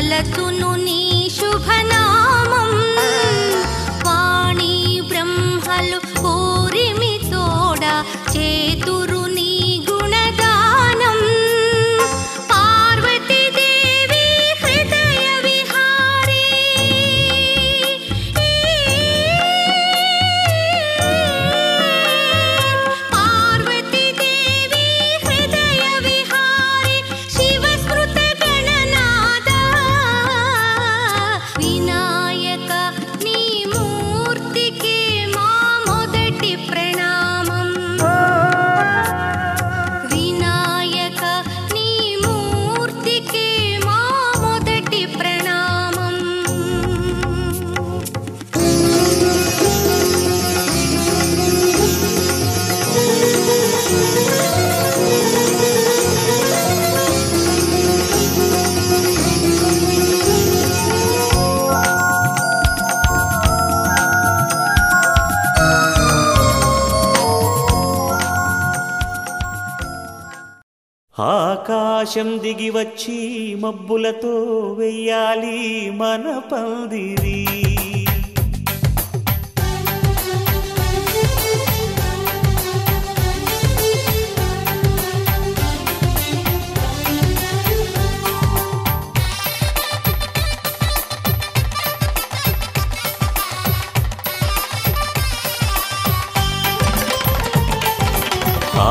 తలసును నీ శుభనామం వాణి బ్రహ్మలు కోరిమి తోడ చేతురు నీ గుణగానం పార్వతీదేవి హృదయ విహారీ పార్వతీదేవి హృదయ విహారీ శివస్మృత గణనాద వినాయక నీ మూర్తికి మా మొదటి ప్రణామం వినాయక నీ మూర్తికి మా మొదటి ప్రణామం ఆకాశం దిగి వచ్చి మబ్బులతో వెయ్యాలి మన పందిరి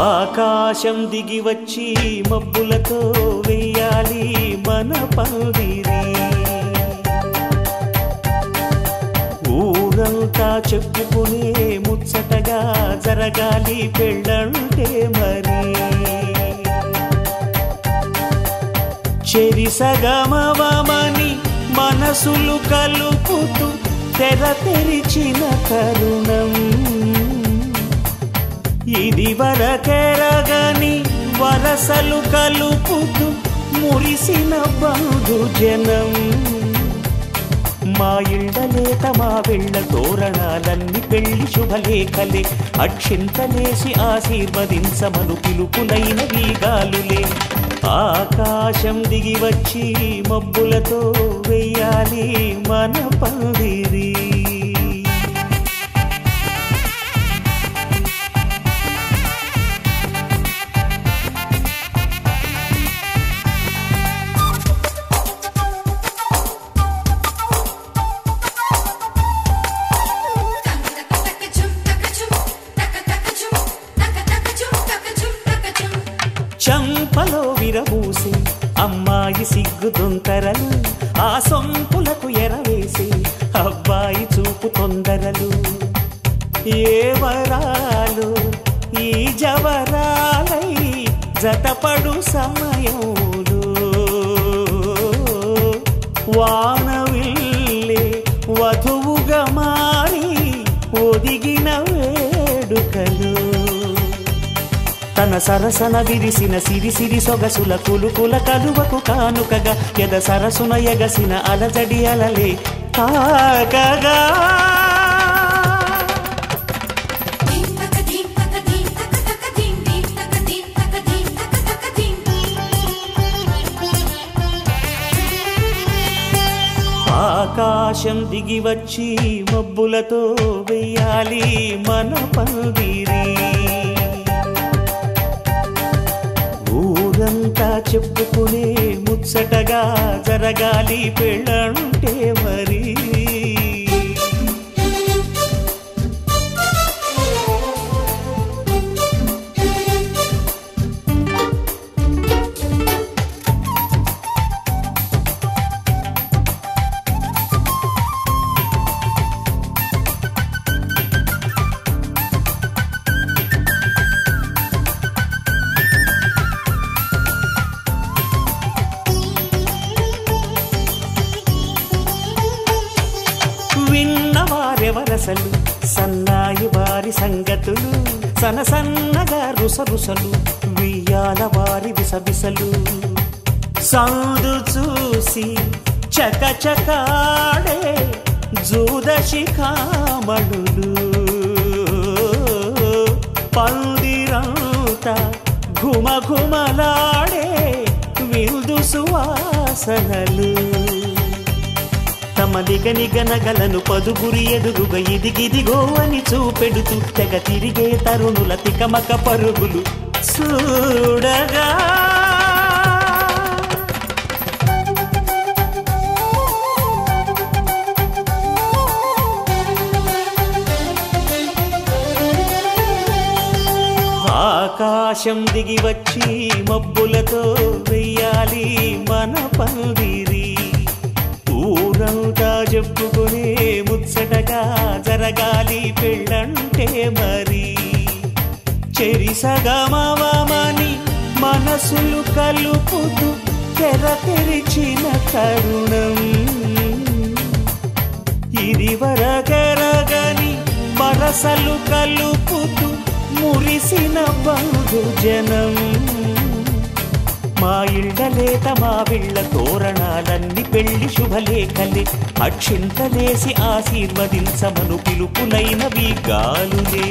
ఆకాశం దిగి వచ్చి మబ్బులతో వెయ్యాలి మన పందిరి ఊరంతా చెప్పుకునే ముచ్చటగా జరగాలి పెళ్ళంటే మరి చెరిసగమవమని మనసులు కలుపుతూ తెర తెరిచిన తరుణం ఇది వరకెరగని వరసలు కలుపుతూ మురిసిన బంధుజనం మా ఇళ్ళలేత మా వెళ్ళ తోరణాలన్నీ పెళ్లి శుభలేఖలే అక్షింతలేసి ఆశీర్వదించమను పిలుపులైన వీగాలులే ఆకాశం దిగి వచ్చి మబ్బులతో వెయ్యాలి మన పందిరి చంపలో విరబూసి అమ్మాయి సిగ్గుదొంతరలు ఆ సొంపులకు ఎరవేసి అబ్బాయి చూపు తొందరలు ఏ వరాలు ఈ జవరాలై జతపడు సమయంలో వానవిల్లే వధువుగా మారి ఒదిగిన వేడుకలు తన సరసన విరిసిన సిరిసిరి సొగసుల కులుకుల కలువకు కానుకగా ఎద సరసున ఎగసిన అలజడి అలలే తాకగా ఆకాశం దిగి వచ్చి మబ్బులతో వెయ్యాలి మన పందిరి ఊరంతా చెప్పుకునే ముచ్చటగా జరగాలి పెళ్ళంటే మరి విన్నవారెవరసలు సన్నాయి వారి సంగతులు సనసన్నగా రుసరుసలు వియ్యాల వారి విసవిసలు సందు చూసి చకచకాడే జూదశిఖామణులు పందిరంతా ఘుమఘుమలాడే విందు సువాసనలు గమనిగనగలను పదుగురి ఎదురుగా ఇదిగిదిగో అని చూపెడుతూ తెగ తిరిగే తరుణుల తికమక పరుగులు చూడగా ఆకాశం దిగి వచ్చి మబ్బులతో వెయ్యాలి మన పందిరి ఊరంతా చెప్పుకునే ముచ్చటగా జరగాలి పెళ్ళంటే మరి చెరిసగమవమని మనసులు కలుపుతూ తెర తెరిచిన తరుణం ఇది వరగరగని వరసలు కలుపుతూ మురిసిన బంధుజనం మా ఇళ్ళలేత మా విళ్ళ తోరణాలన్నీ పెళ్లి శుభలేఖలే అక్షింతలేసి ఆశీర్వదించమను పిలుపులైనవి గాలులే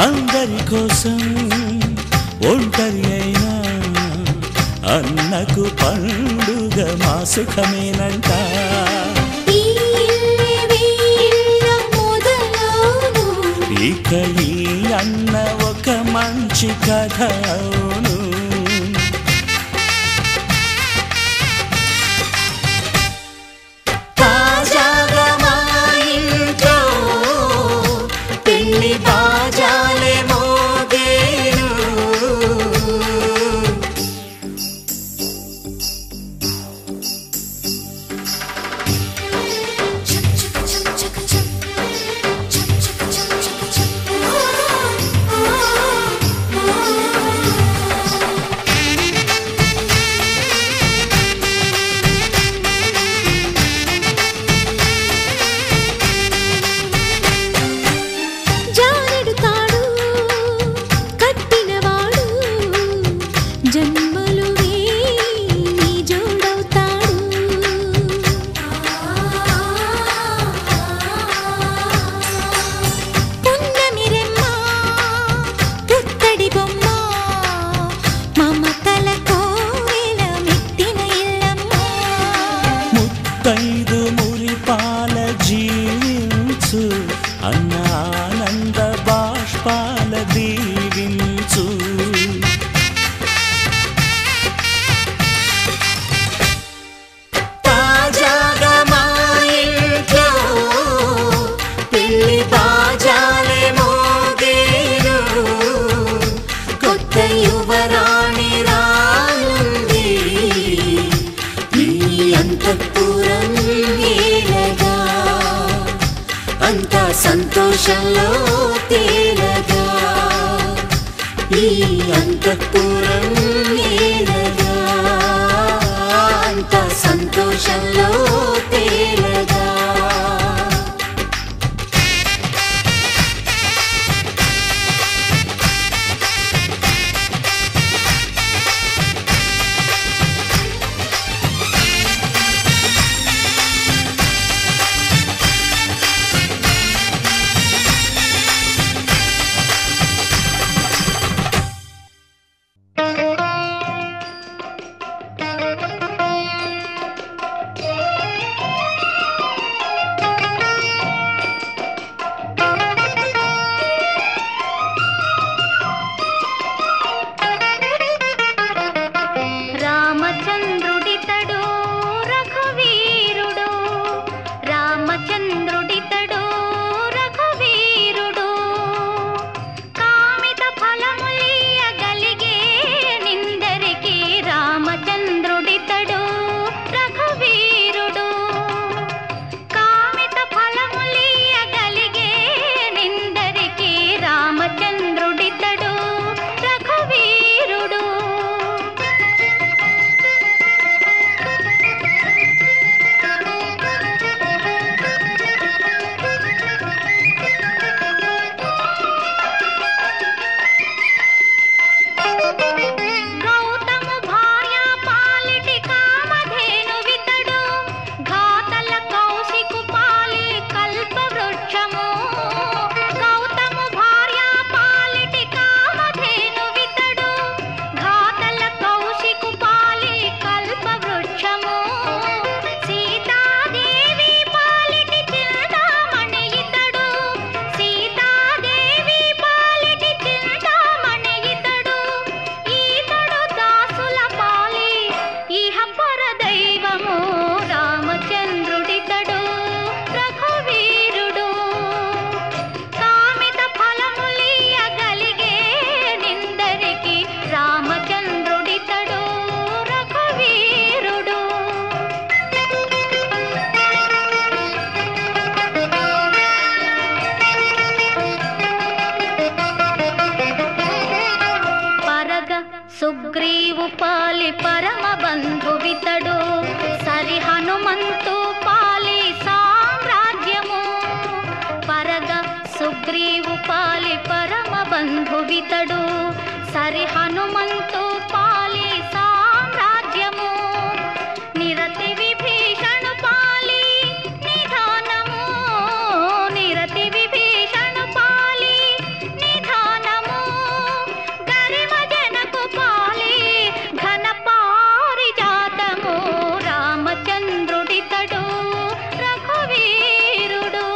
అందరి కోసం ఒంటరి అయినా అన్నకు పండుగ మా సుఖమేనంట ఇక ఈ అన్న ఒక మంచి కథ అవును తాజాగా మా ఇంట్లో పెళ్లి బాజాలే మోగేను ముత్తైదు మురిపాల జీవించు అన్న ఆనంద బాష్పాల దీవి సంతోషంలో తేలగా ఈ అంతఃపురం ఏలగా అంత సంతోషంలో తేలగా రామచంద్రుడితడు రఘువీరుడు రామచంద్రుడితడు రఘువీరుడు కామిత ఫలములియగలిగే నిందరికి రామచంద్రుడితడు రఘువీరుడు కామిత ఫలములియగలిగే నిందరికి రామచంద్రుడితడు రఘువీరుడు గౌతము భార్య పాలిటి కామధేనువితడు ఘాతల కౌశికు పాలి కల్పవృక్షము గౌతము భార్య పాలిటి కామధేనువితడు ఘాతల కౌశికు పాలి కల్పవృక్షము సీతాదేవి పాలిటి చింతామణి ఇతడు సీతాదేవి పాలిటి చింతామణి ఇతడు ఈతడు దాసుల పాలి ఇహ పరదైవము రామచంద్రుడితడు రఘువీరుడు కామిత ఫలములియగలిగే నిందరికి రామచంద్రుడితడు రఘువీరుడు పరగ సుగ్రీవు పాలి పరమ బంధువితడు సరి హనుమంతు పాలి సామ్రాజ్యము పరగ సుగ్రీవు పాలి పరమ బంధువితడు సరి హనుమంతు పాలి సామ్రాజ్యము నిరతి విభీషణు పాలి నిధానము నిరతి విభీషణు పాలి నిధానము గరిమ జనకు పాలి ఘన పారిజాతము రామచంద్రుడితడు రఘువీరుడు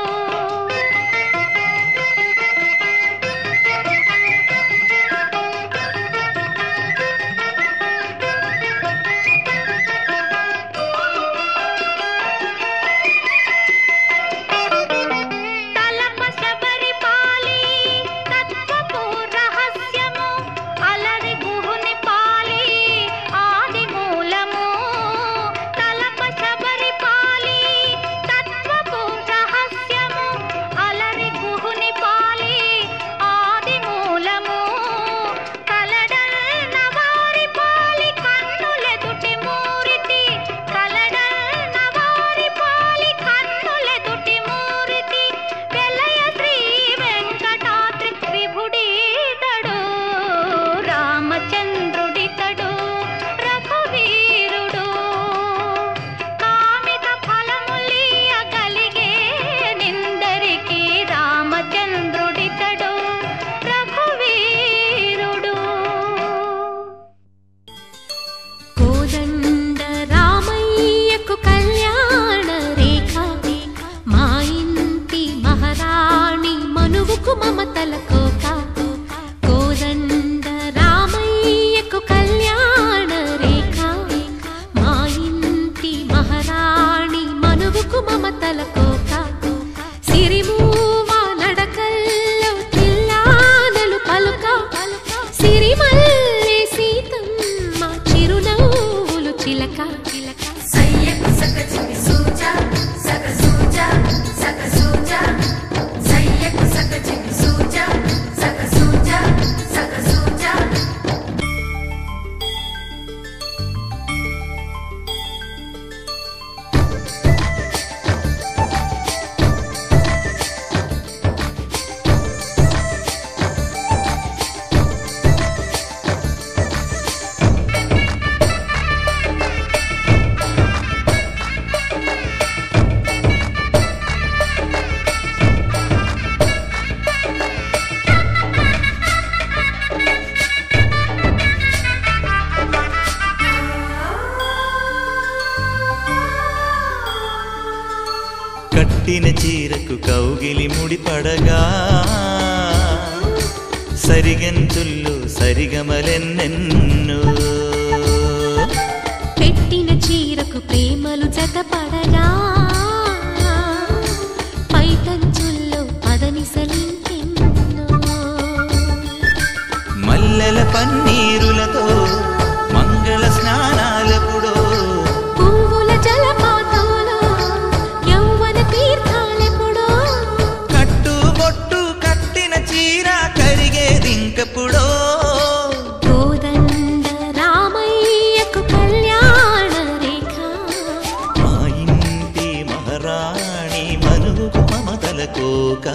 కట్టిన చీరకు కౌగిలి ముడిపడగా సరిగంతుల్లో సరిగమలెన్నెన్నో పెట్టిన చీరకు ప్రేమలు జతపడగా పైటంచుల్లో పదనిసలింకెన్నో మల్లెల పన్నీరులతో మంగళ స్నానాలెప్పుడో పువ్వుల జలపాతంలో యౌవన తీర్థాలెప్పుడో కట్టుబొట్టు కట్టిన చీర కరిగేదింకెప్పుడో కోదండ రామయ్యకు కళ్యాణ రేఖ మా ఇంటి మహారాణి మనుగు మమతల కోక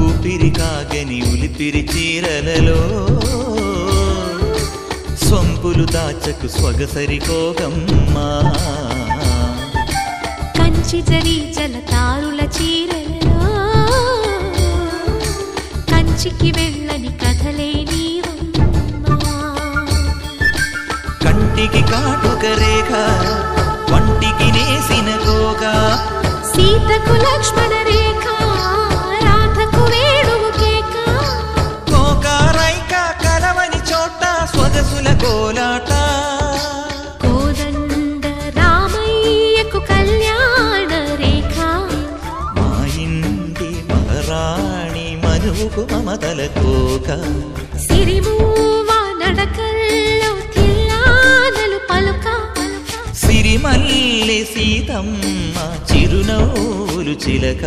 ఊపిరి కాగని ఉలిపిరి చీరలలో సొంపులు దాచకు స్వగసరి కోగమ్మా కంచి జరి జలతారుల చీరలలో కంచికి వెళ్ళని కథలే నీవమ్మా కంటికి కాటుక రేఖ వంటికి నేసిన కోగా సీతకు లక్ష్మణ రేఖ రాధకు వేణువు కేక కోకారైక కలవని చోట స్వగసుల కోలాట కోదండ రామయ్యకు కళ్యాణ రేఖ మా ఇంటి మహారాణి మనువుకు మమతల కోక సిరిమూవ నడకల్లో తిల్లానలు పలుక సిరిమల్లె సీతమ్మ చిరునవ్వులు చిలక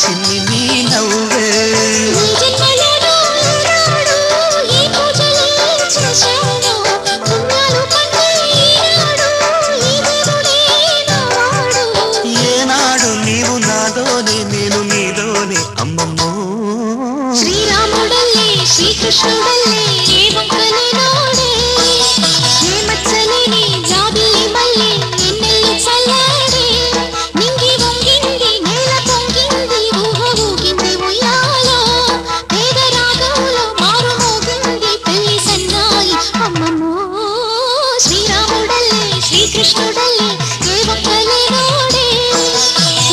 చిన్ని నీ నవ్వే ఏనాడు నీవు నాలోనే నేను నీలోనే అమ్మమ్మో శ్రీరాముడల్లే శ్రీకృష్ణుడల్లే ఏ వంకలే నోడే ఏ మచ్చలేని జాబిల్లి మల్లె ఎన్నెల్లు చల్లారే నింగి వంగింది నేల పొంగింది ఊహ ఊగింది ఉయ్యాలో పేద రాగంలో మారు మోగింది పెళ్లి సన్నాయి అమ్మమ్మో శ్రీరాముడల్లే శ్రీకృష్ణుడల్లే ఏ వంకలే నోడే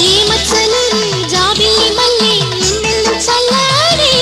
ఏ మచ్చలేని జాబిల్లి మల్లె ఎన్నెల్లు చల్లారే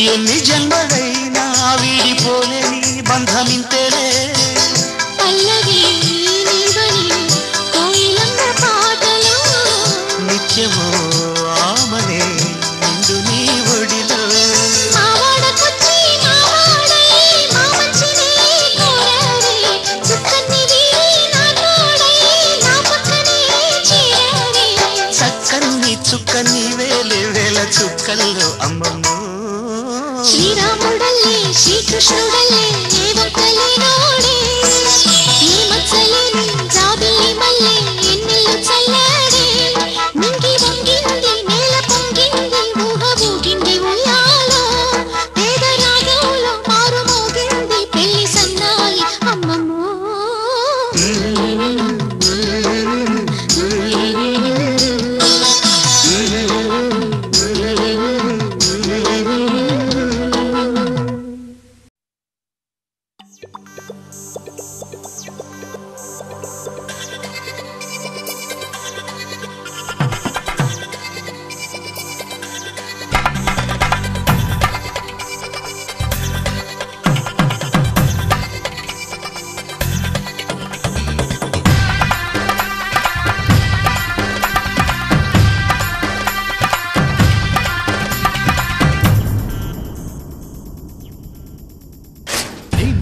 ఎన్ని జన్మలైనా వీడిపోలేని బంధమింతేనే పల్లవి నీవని కోయిలమ్మ పాటలో నిత్యమో ఆమనే నిండు నీ ఒడిలో మావాడకొచ్చి మావాడై మా మంచినే కోరావే చుక్కనివి నా తోడై నా పక్కనే చేరావే చక్కని చుక్క నీవేలే వేల చుక్కల్లో అమ్మమ్మో శ్రీరాముడల్లే శ్రీకృష్ణుడల్లే ఏ వంకలే నోడే ఏ మచ్చలేని జాబిల్లి మల్లె ఎన్నెల్లు చల్లారే నింగి వంగింది నేల పొంగింది ఊహ ఊగింది ఉయ్యాలో పేద రాగంలో మారు మోగింది పెళ్లి సన్నాయి అమ్మమ్మో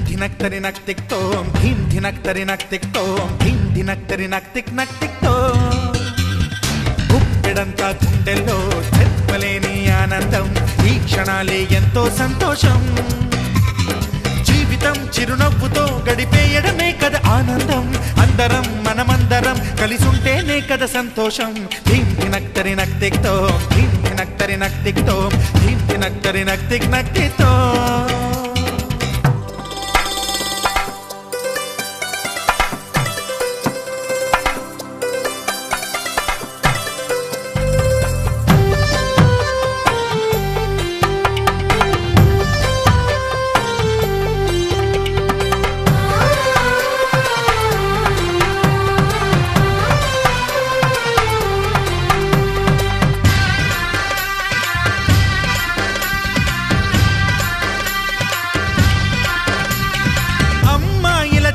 ధినక్తరి నక్ టిక్ తోం ధీం ధినక్తరి నక్ టిక్ తోం ధీం ధినక్తరి నక్ టిక్ తోం గుప్పెడంతా గుండెల్లో చెప్పలేని ఆనందం ఈ క్షణాలే ఎంతో సంతోషం జీవితం చిరునవ్వుతో గడిపేయడమే కదా ఆనందం అందరం మనమందరం కలిసుంటేనే కదా సంతోషం ధీం ధినక్తరి నక్ టిక్ తోం ధీం ధినక్తరి నక్ టిక్ తోం ధీం ధినక్తరి నక్ టిక్ తోం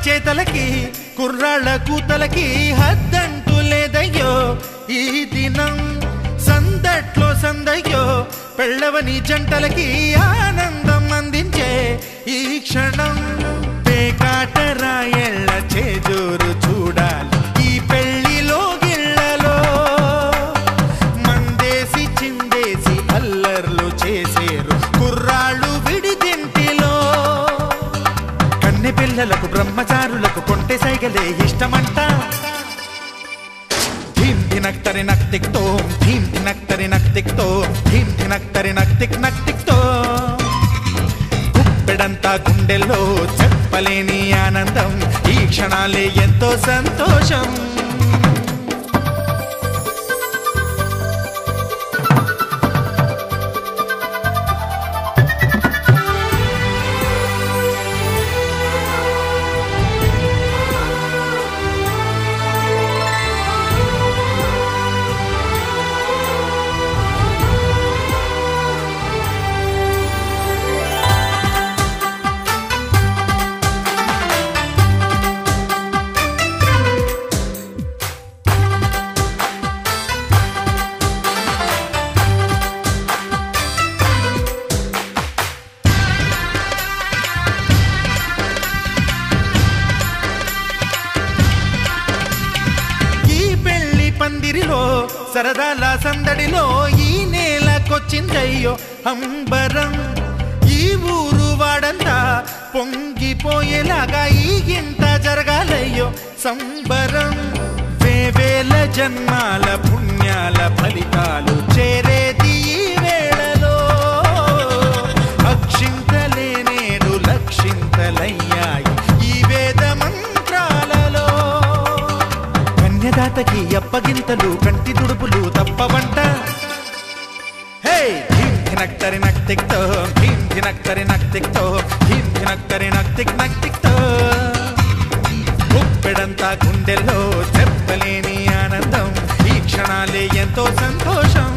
చేతలకి కుర్రాళ్ళ కూతలకి హద్దంటూ లేదయ్యో ఈ దినం సందట్లో సందయ్యో పెళ్ళవని జంటలకి ఆనందం అందించే ఈ క్షణం పేకాట రాయళ్ళ చేజూరు చూడాలి ఈ పెళ్లిలో గిళ్ళలో మందేసి చిందేసి అల్లర్లు చేసేరు కుర్రాళ్ళు విడిదింటిలో కన్నె పిల్లలకు బ్రహ్మచారులకు కొంటె సైగలే ఇష్టమంట ధీం ధినక్తరి నక్ టిక్ తోం ధీం ధినక్తరి నక్ టిక్ తోం ధీం ధినక్తరి నక్ టిక్ తోం గుప్పెడంతా గుండెల్లో చెప్పలేని ఆనందం ఈ క్షణాలే ఎంతో సంతోషం సరదాల సందడిలో ఈ నేలకొచ్చిందయ్యో అంబరం ఈ ఊరు వాడంతా పొంగిపోయేలాగా ఈ గింత జరగాలయ్యో సంబరం వేవేల జన్మాల పుణ్యాల ఫలితాలు చేరేది ఈ వేళలో అక్షింతలే నేడు లక్షింతలయ్యాయి ఈ వేద మంత్రాలలో కన్యదాతకి అప్పగింతలు కంటి దుడుపులు తప్పవంట హే ధీం ధినక్తరి నక్తిక్తో ధీం ధినక్తరి నక్తిక్తో ధీం ధినక్తరి నక్తిక్ నక్తిక్తో గుప్పెడంతా గుండెల్లో చెప్పలేని ఆనందం ఈ క్షణాలే ఎంతో సంతోషం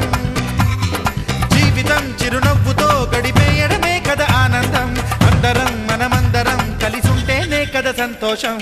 జీవితం చిరునవ్వుతో గడిపేయడమే కదా ఆనందం అందరం మనమందరం కలిసుంటేనే కదా సంతోషం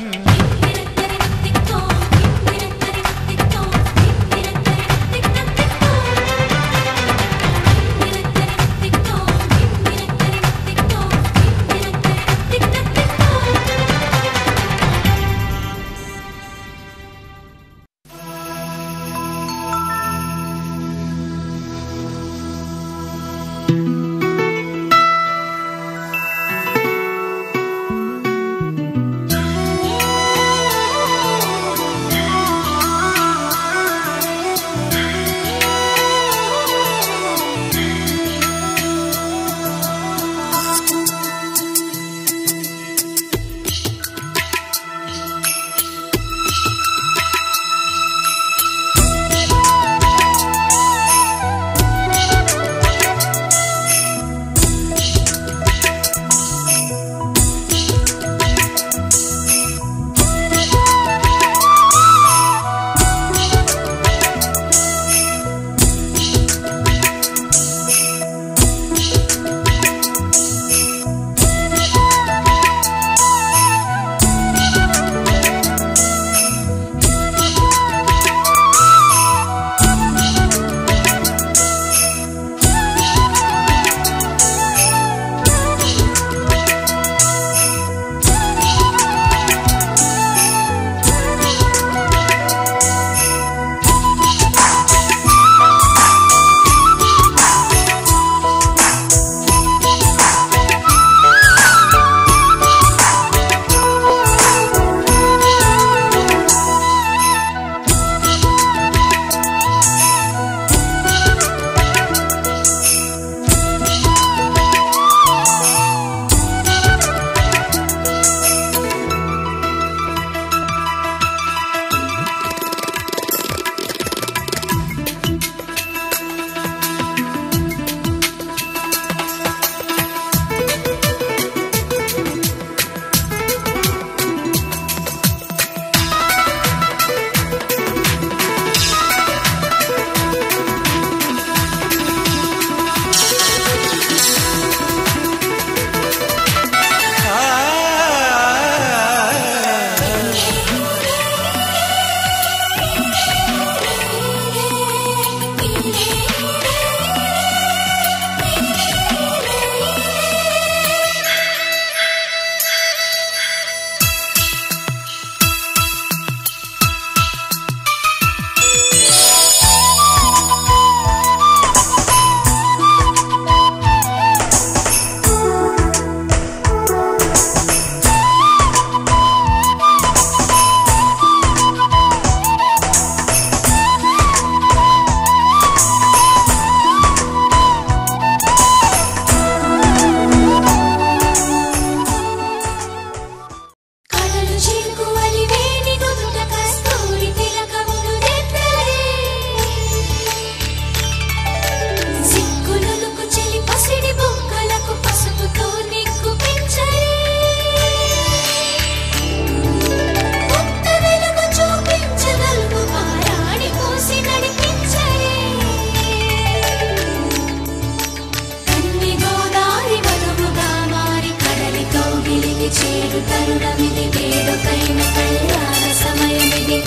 చేరు తరుణమిది వేడుకైన కళ్యాణ సమయమిది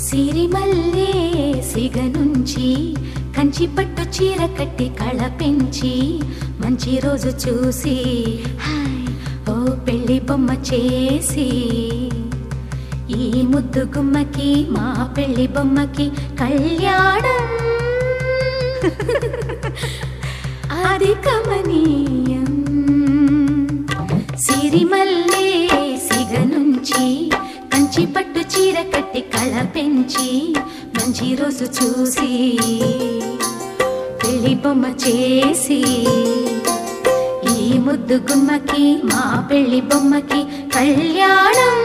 సిరిమల్లే సిగ నుంచి కంచి పట్టు చీర కట్టి కళ పెంచి మంచి రోజు చూసి హాయ్ ఓ పెళ్లి బొమ్మ చేసి ఈ ముద్దు గుమ్మకి మా పెళ్లి బొమ్మకి కళ్యాణం అది కమనీయం సిరిమల్లే సిగ నుంచి కంచి పట్టు చీర కట్టి కళ పెంచి మంచి రోజు చూసి పెళ్లి బొమ్మ చేసి ఈ ముద్దు గుమ్మకి మా పెళ్లి బొమ్మకి కళ్యాణం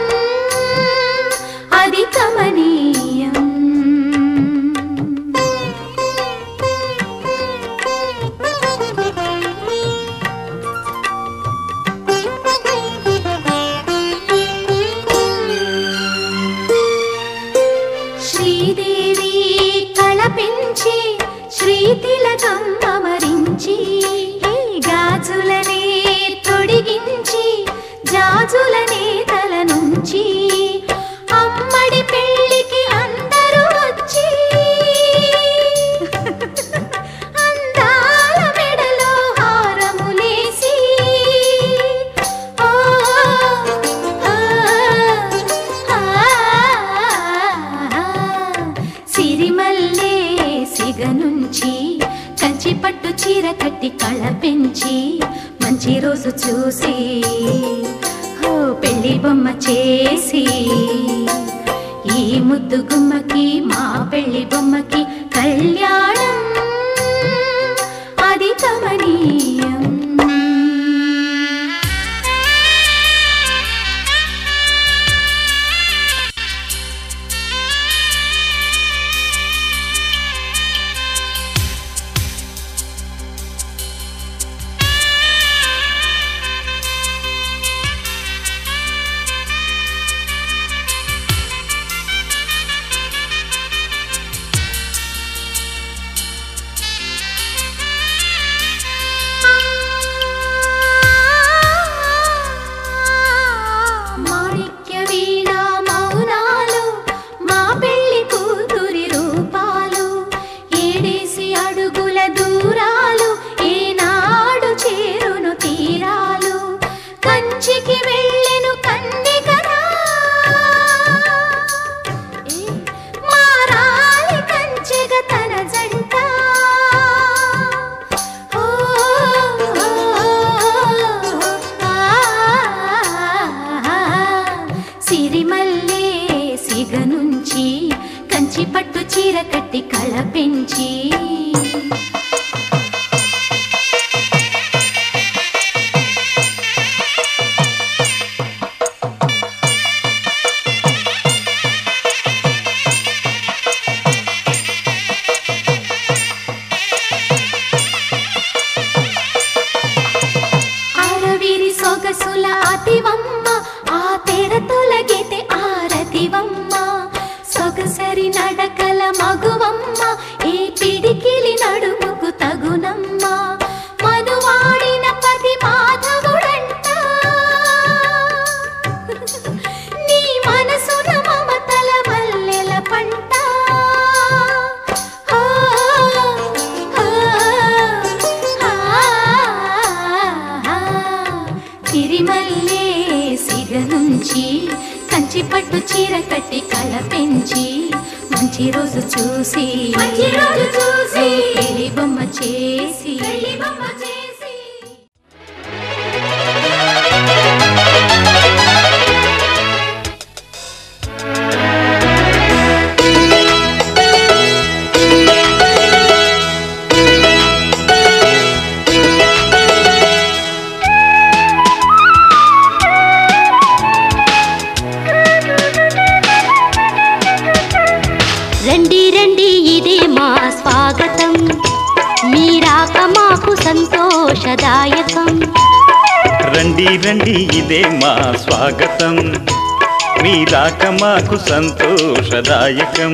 అది కమనీయం శ్రీదేవి కళ పెంచి శ్రీతిలకం అమరించి గాజులనే తొడిగించి జాజులనే తల నుంచి అమ్మడి పెళ్ళికి అందరూ వచ్చి అందాల మెడలో హారములేసి సిరిమల్లే సిగ నుంచి కంచి పట్టు చీర కట్టి కళ పెంచి మంచి రోజు చూసి ఓ పెళ్లి బొమ్మ చేసి ఈ ముద్దు గుమ్మకి మా పెళ్లి బొమ్మకి కళ్యాణం అది కమనీయం సిరిమల్లే సిగ నుంచి కంచి పట్టు చీర కట్టి కళ పెంచి అరవిరి సొగసుల అతివమ్మ ఆ తెర తొలగితే ఆరతివమ్మ సొగసరి నడకల మగువమ్మ ఈ పిడికిలి నడుముకు తగునమ్మ మనువాడిన పతి మాధవుడంట నీ మనసున మమతల మల్లెల పంట సిరిమల్లే సిగ నుంచి కంచి పట్టు చీర కట్టి కళ పెంచి మంచి రోజు చూసి పెళ్లి బొమ్మ చేసి రండి రండి ఇదే మా స్వాగతం మీరాక మాకు సంతోషదాయకం రండి రండి ఇదే మా స్వాగతం మీ రాక మాకు సంతోషదాయకం.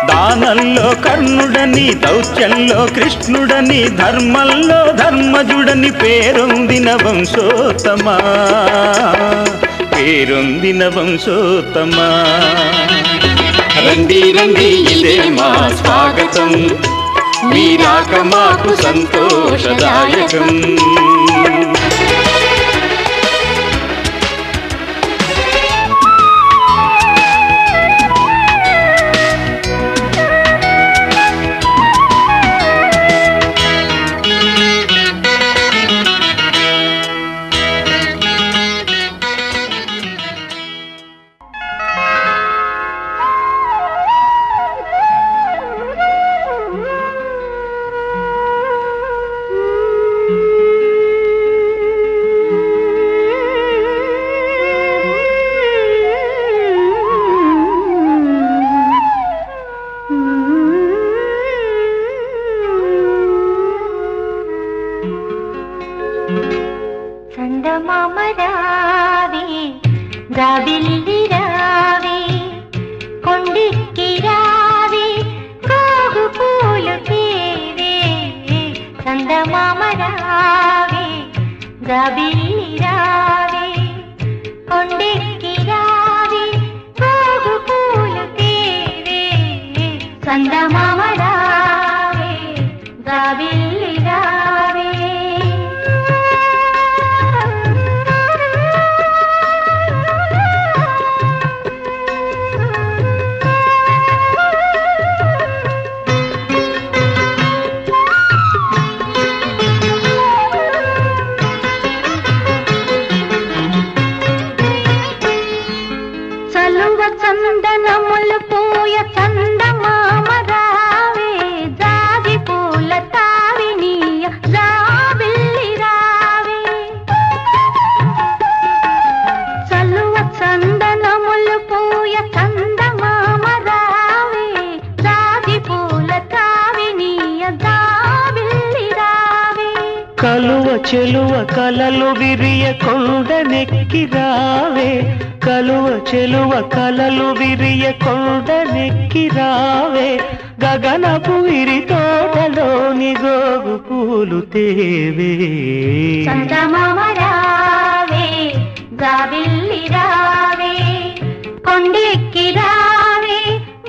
దానంలో కర్ణుడని, దౌత్యంలో కృష్ణుడని, ధర్మంలో ధర్మజుడని పేరొందిన వంశోత్తమా, పేరొందిన వంశోత్తమా. రండి రండి ఇదే మా స్వాగతం, మీ రాక మాకు సంతోషదాయకం. చెలువ కలలు విరియ కొండనెక్కి రావే, కలువ చెలువ కలలు విరియ కొండనెక్కి రావే, గగనపు విరి తోటలోని గోగు పూలు తేవే. చందమామ రావే, జాబిల్లి రావే, కొండెక్కి రావే,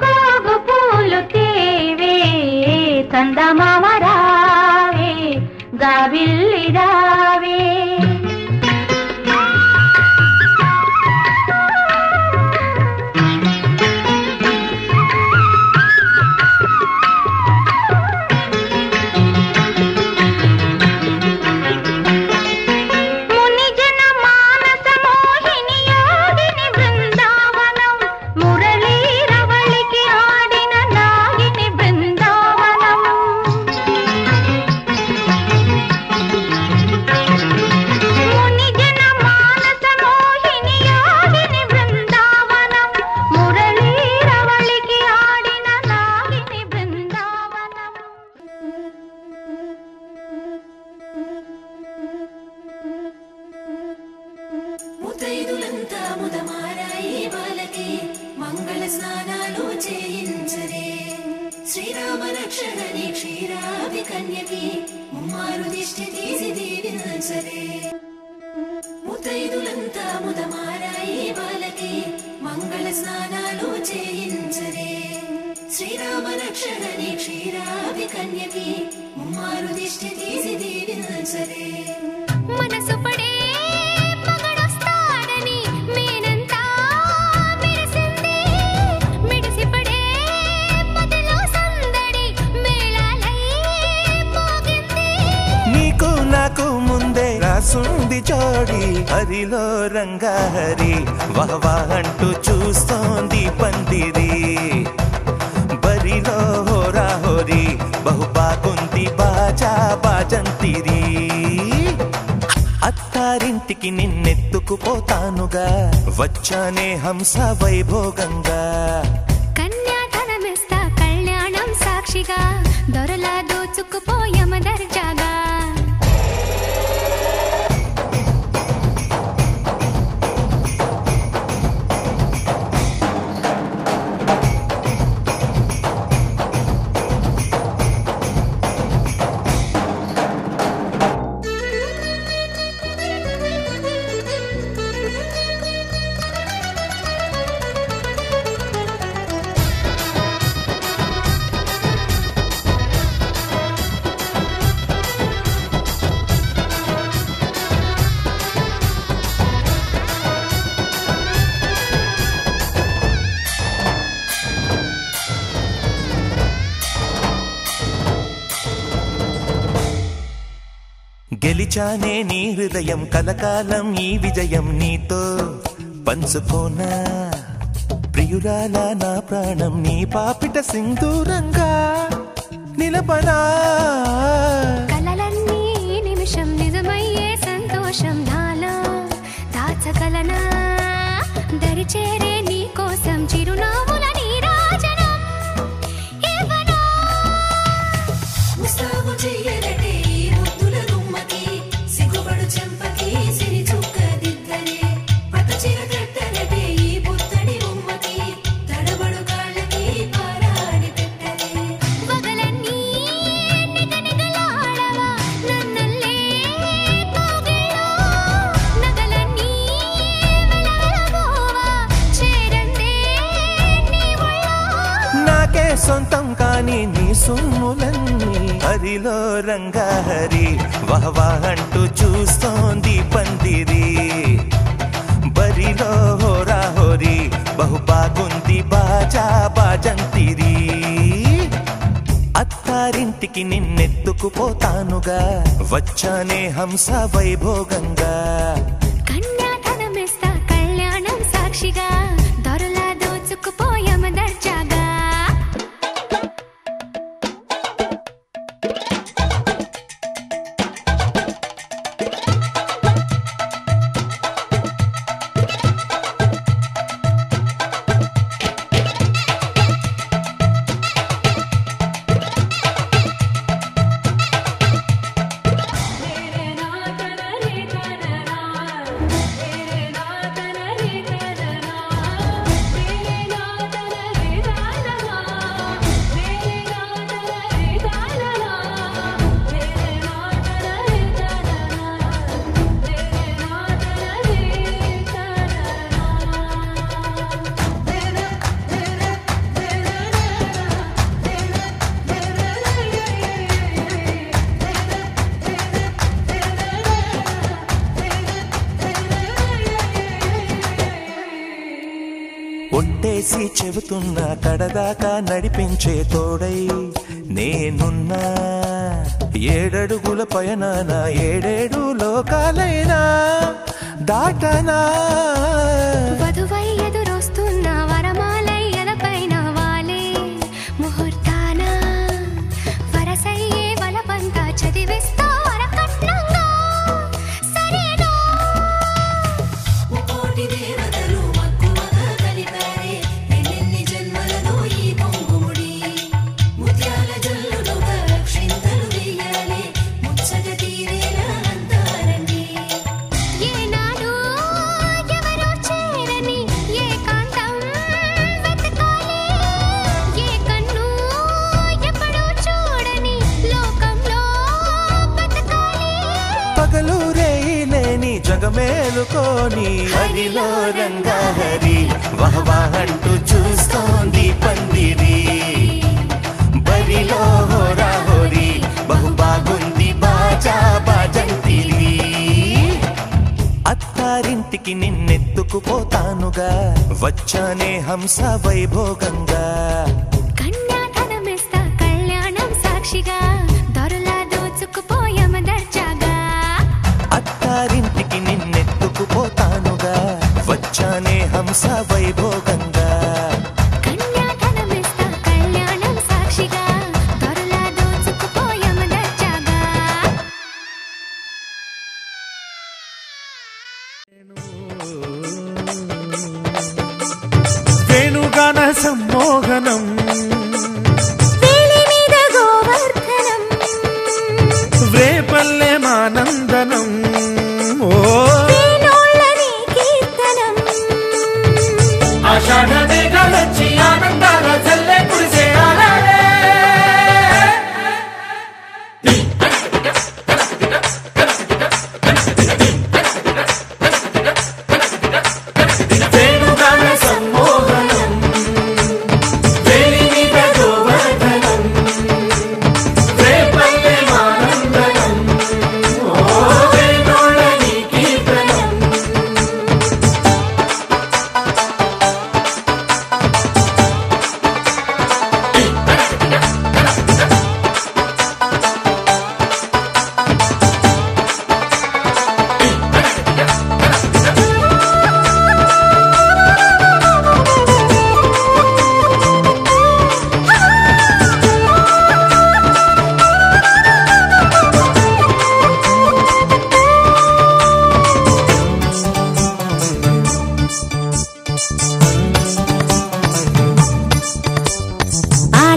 గోగు పూలు తేవే. చందమామ రావే, జాబిల్లి రావే. ముతైదులంతా ముదమారాయి బాలకి మంగళ స్నానాలు చేయించరే. శ్రీరామ రక్షణని క్షీరాది కన్యకి ముమ్మారు దిష్టి తీసి దీవించరే. ముతైదులంతా ముదమారాయి బాలకి మంగళ స్నానాలు చేయించరే. శ్రీరామ రక్షణని క్షీరాది కన్యకి ముమ్మారు దిష్టి తీసి దీవించరే. మనసు పడే మగడొస్తాడని మేనంతా మెరిసింది, మిడిసిపడే పదిలో సందడి మేళాలై మోగింది. నీకు నాకు ముందే రాసుంది జోడి, హరిలో రంగాహరి వహవా అంటూ చూస్తోంది పందిరి. బరిలో హోరా హోరి బహుబాగుంది బాజా బాజంతిరి. అత్తారింటికి నిన్నెత్తుకుపోతానుగా, వచ్చానే హంస వైభోగంగా. కన్యాధనమిస్తా కళ్యాణం సాక్షిగా, దొరలా దోచుకుపోయమ దర్జాగా. గెలిచానే నీ హృదయం కలకాలం ఈ విజయం నీతో పంచుకోనా ప్రియురాల నా ప్రాణం నీ పాపిట సింధూరంగా నిలపనా కలలన్నీ నిమిషం నిజమయ్యే సంతోషం నాలో దాచగలనా దరిచేరే నీ కోసం చిరునవ్వుల నీరాజనం ఇవ్వనా ముస్తాబు చెయ్యలటే ఈ ముద్దుల గుమ్మకి సిగ్గుపడు చెంపకి సిరి చుక్క దిద్దలే పట్టు చీర కట్టలటే ఈ బుత్తడి బొమ్మకి తడబడు కాళ్ళకి పారాని పెట్టలే వగలన్నీ నిగనిగలాడవా నన్నల్లే కోగిలో నగలన్నీ వెలవెలబోవా చేరందే నీ ఒళ్ళో నాకే సొంతం కాని నీ సొమ్ములన్నీ హరిలో రంగా హరి వహవా అంటూ చూస్తోంది పందిరి బరిలో హోరా హోరి బహు బాగుంది బాజా బాజంతిరి అత్తారింటికి నిన్నెత్తుకుపోతానుగా వచ్చానే హంస వైభోగంగా కన్యాధనమిస్తా కళ్యాణం సాక్షిగా దొరలా దోచుకుపోయామ దర్జాగా ఒట్టేసి చెబుతున్నా కడదాకా నడిపించే తోడై నేనున్నా ఏడడుగుల పయనాన ఏడేడు లోకాలైనా దాటనా వధువై ఎదురొస్తున్న వరమాలై ఎదపైన వాలే ముహూర్తాన వరసయ్యే వలపంతా చదివిస్తా వరకట్నంగా సరేనా ముకోటి దేవతలు మక్కువగా కలిపారే ఎన్నెన్ని జన్మలలో ఈ పొంగుముడి ముత్యాల జల్లులుగా క్షింతలు వేయాలి ముచ్చట తీరేలా అంతారండి ఏనాడు ఎవరో చేరని ఏకాంతం వెతకాలి ఏ కన్ను ఎప్పుడూ చూడని లోకంలో బతకాలి పగలు రేయి లేని జగమేలుకోని హరిలో రంగా హరి వహవా అంటూ చూస్తోంది పందిరి బరిలో హోరా హోరి బహు బాగుంది బాజా బాజంతిరి అత్తారింటికి నిన్నెత్తుకుపోతానుగా వచ్చానే హంస వైభోగంగా కన్యాధనమిస్తా కళ్యాణం సాక్షిగా దొరలా దోచుకుపోయామ దర్జాగా అత్తారింటికి నిన్నెత్తుకుపోతానుగా వచ్చానే హంస వైభోగంగా కన్యాధనమిస్తా కళ్యాణం సాక్షిగా దొరలా దోచుకుపోయామ దర్జాగా వేణుగాన సమ్మోహనం వేలి మీద గోవర్ధనం వ్రేపల్లె మానందనం ఓ వేణోళ్ళని కీర్తనం ఆషాఢ మేఘాలొచ్చి ఆనందాల చల్లే కురిసే ఆలాడే వేణుగాన సమ్మోహనం వేలి మీద గోవర్ధనం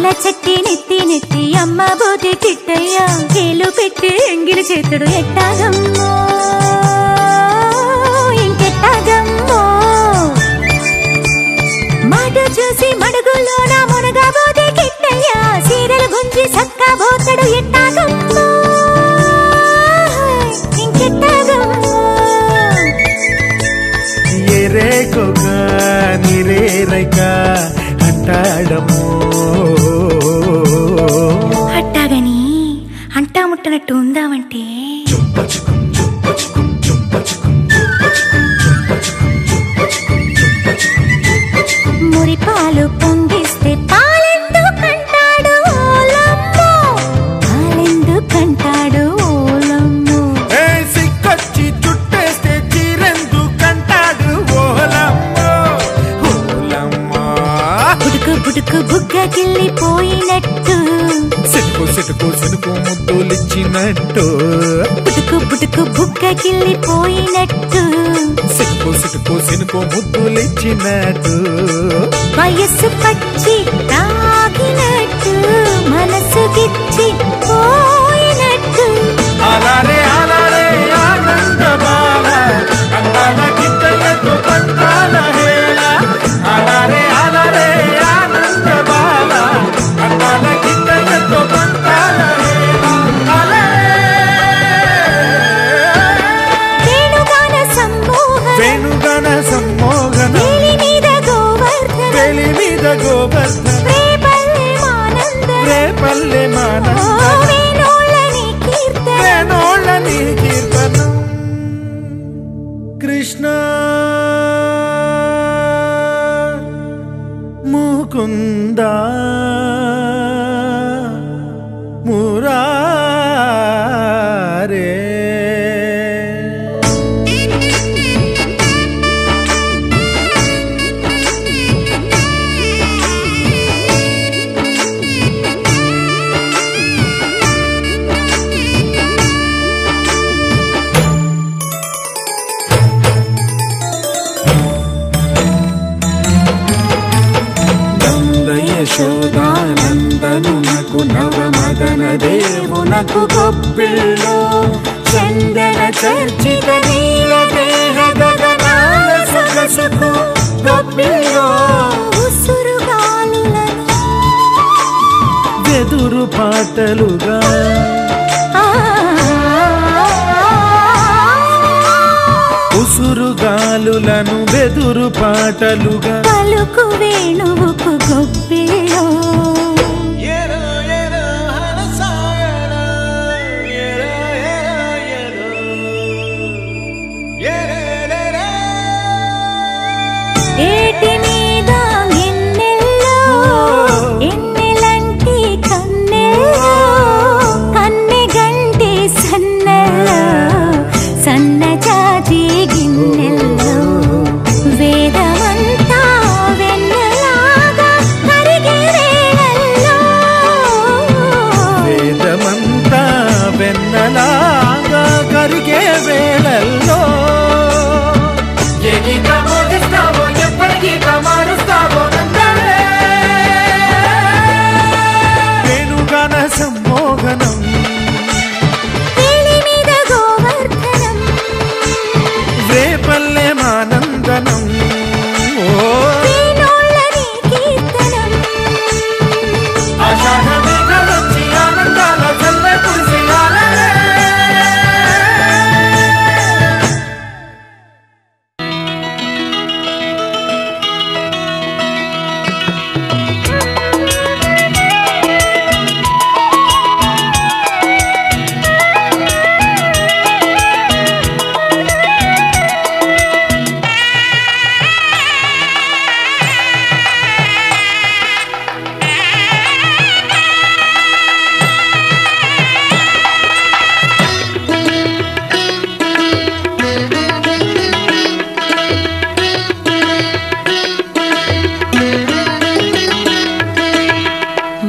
పూల చెట్టి నెత్తి నెత్తి అమ్మ బోటి కిట్టయ్య కేలు పెట్టి ఎంగిలి చేతుడు ఎట్టాగమ్మో ఇంకెట్టాగమ్మో మాట చూసి మడుగులోన మునగా బోటి కిట్టయ్య సీరలు గుంజి సక్కా బోతడు ఎట్టాగమ్మో ఇంకెట్టాగమ్మో ఏరే కొక నిరే రైక అంటాడమ్మో అట్టాగని అంటా ముట్టనట్టు ఉందామంటే మురిపాలు పొంగిస్తే పాలెందుకంటాడు ఓలమ్మో పాలెందుకంటాడు ఓలమ్మో సిక్కొచ్చి చుట్టేస్తే చీరెందుకంటాడు ఓలమ్మో ఓలమ్మో బుడుకు బుడుకు బుగ్గకిల్లిపోయినట్టు సినుకు సినుకు సినుకు ముద్దులిచ్చినట్టు బుడుకు బుడుకు బుగ్గకిల్లిపోయినట్టు సినుకు సినుకు సినుకు ముద్దులిచ్చినట్టు వయస్సు పచ్చి తాగినట్టు మనసు గిచ్చి పోయినట్టు అలారే అలారే ఆనంద బాల అందాల గిట్టయ్యతో పంతాల హేళ అలారే అలారే ఆనంద బాల అందాల గిట్టయ్యతో పంతాల హేళ వేణుగాన సమ్మోహన వేణుగాన సమ్మోహన వేలి మీద గోవర్ధన వేలి మీద గోవర్ధన రేపల్లె మానందన రేపల్లె మానంద వేణోళ్ళని కీర్తన వేణోళ్ళని కీర్తనం కృష్ణ ముకుంద మురారే యశోదానందనునకు నవమదన దేవునకు గొప్పిల్లో చందన చర్చిత నీల దేహ గగనాల సొగసుకు గొప్పిల్లో ఉసురుగాలులను వెదురు పాటలుగా ఉసురుగాలులను వెదురు పాటలుగా పలుకు వేణువుకు గొప్పిలో ఏటి మీద ఎన్నెల్లో ఎన్నెలంటి కన్నెల్లో కన్నె గంటి సన్నెల్లో సన్నజాజి గిన్నెల్లో వేదమంతా వెన్నెలాగా కరిగే వేళల్లో వేదమంతా వెన్నలాగా కరిగే వేళల్లో ఏ గీత మోగిస్తావో ఎప్పటి గీత మారుస్తావో నందనే వేణుగాన సమ్మోహనం వేలి మీద గోవర్ధనం రేపల్లె మానందనం ఓ వేణోళ్ళని కీర్తనం ఆషాఢ మేఘాలొచ్చి ఆనందాల చల్లె కురిసి ఆలలే.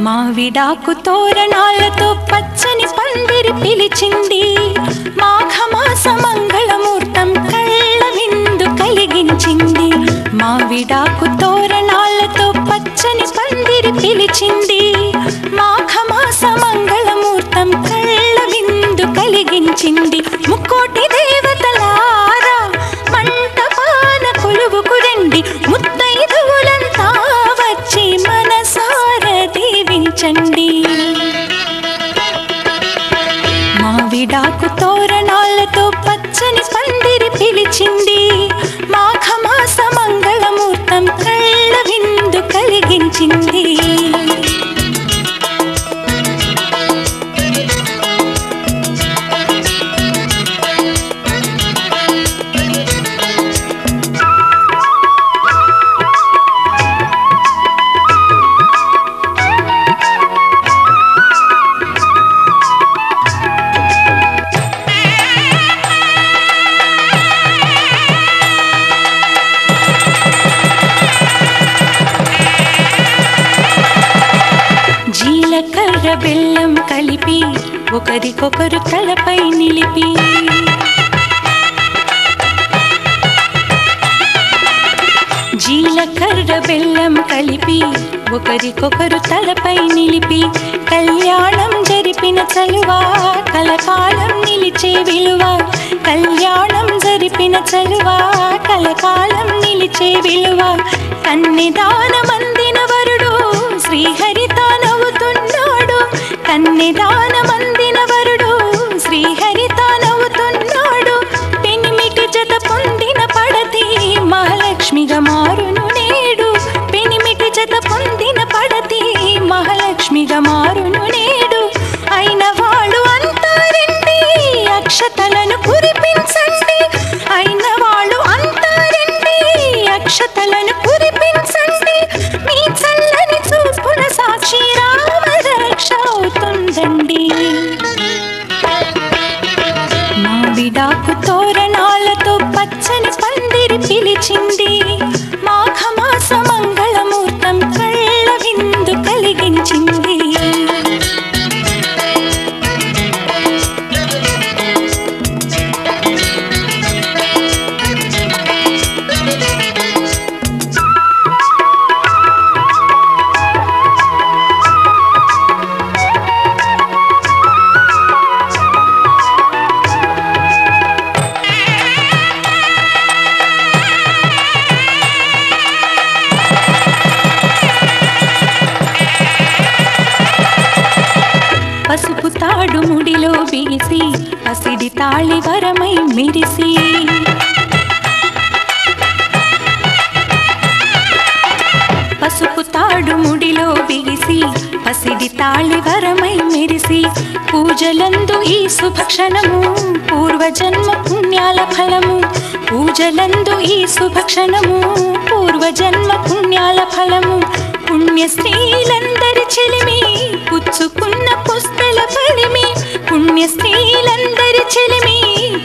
మావిడాకు తోరణాలతో పచ్చని పందిరి పిలిచింది. మాఘమాస మంగళమూర్తం కళ్ళ విందు కలిగించింది. మావిడాకు తోరణాలతో పచ్చని పందిరి పిలిచింది. దీవించండి. మావిడాకు తోరణాలతో పచ్చని పందిరి పిలిచింది. మాఘమాస మంగళమూర్తం కళ్ళ విందు కలిగించింది. జీలకర్ర బెల్లం కలిపి ఒకరికొకరు తలపై నిలిపి జీలకర్ర బెల్లం కలిపి ఒకరికొకరు తలపై నిలిపి కళ్యాణం జరిపిన చలువా కలకాలం నిలిచే విలువ. కళ్యాణం జరిపిన చలువా కలకాలం నిలిచే విలువ. కన్నెదానమందిన వరుడు శ్రీహరితో నవ్వుతున్నాడు. కన్నెదానమందిన వరుడు శ్రీహరితో నవ్వుతున్నాడు. పెనిమిటి జత పొందిన పడతి మహాలక్ష్మిగా మారును నేడు. పెనిమిటి జత పొందిన పడతి మహాలక్ష్మిగా మారును నేడు. అయిన వాళ్ళు అంతా రండి అక్షతలను కురిపించండి. అయిన వాళ్ళు అంతా రండి అక్షతలను కురిపించండి. మీ చల్లని చూపుల సాక్షి రామరక్ష అవుతుందండి. మావిడాకు తోరణాలతో పచ్చని పందిరి పిలిచింది. మాఘమాస మంగళమూర్తం కళ్ళ విందు కలిగించింది. పసుపు తాడు ముడిలో బిగిసి పసిడి తాళి వరమై మెరిసి పసుపు తాడు ముడిలో బిగిసి పసిడి తాళి వరమై మెరిసి పూజలందు ఈ శుభక్షణము పూర్వజన్మ పుణ్యాల ఫలము. పూజలందు ఈ శుభక్షణము పూర్వజన్మ పుణ్యాల ఫలము. పుణ్యశ్రీలందరి చెలిమి పుచ్చుకున్న పుస్తల ఫలిమి. పుణ్యశ్రీలందరి చెలిమి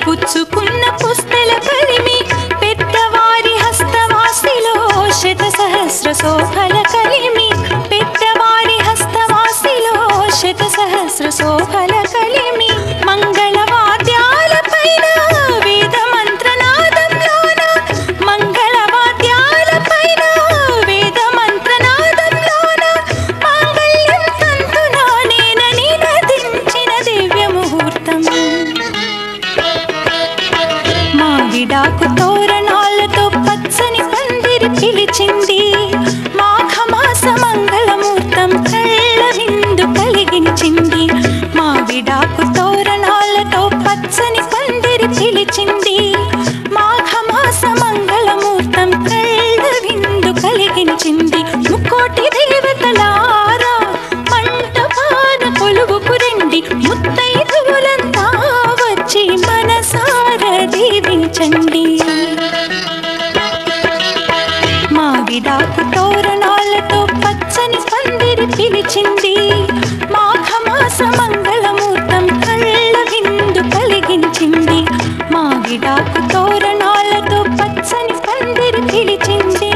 పుచ్చుకున్న పుస్తల ఫలిమి. పెద్దవారి హస్తవాసిలో శత సహస్ర శోభల కలిమి. పెద్దవారి హస్తవాసిలో శత సహస్ర శోభల కలిమి. మంగళవాద్యాల పైన వేద మంత్రనాదంలోన మంగళవాద్యాల పైన వేద మంత్రనాదంలోన మాంగళ్యం తంతునా నేనని నదించిన దివ్య ముహూర్తం. మావిడాకు తోరణాలతో పచ్చని పందిరి పిలిచింది. మాఘమాస మంగళమూర్తం కళ్ళ విందు కలిగించింది. మావిడాకు తోరణాలతో పచ్చని పందిరి పిలిచింది. మాఘమాస మంగళమూర్తం కళ్ళ విందు కలిగించింది. ముక్కోటి దేవతలారా మంటపాన కొలువుకు రండి. ముత్తైదువులంతా వచ్చి మనసార దీవించండి. మావిడాకు తోరణాలతో పచ్చని పందిరి పిలిచింది. మాఘమాస మంగళమూర్తం కళ్ళ విందు కలిగించింది. మావిడాకు తోరణాలతో పచ్చని పందిరి పిలిచింది.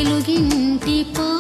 తెలుగింటి పా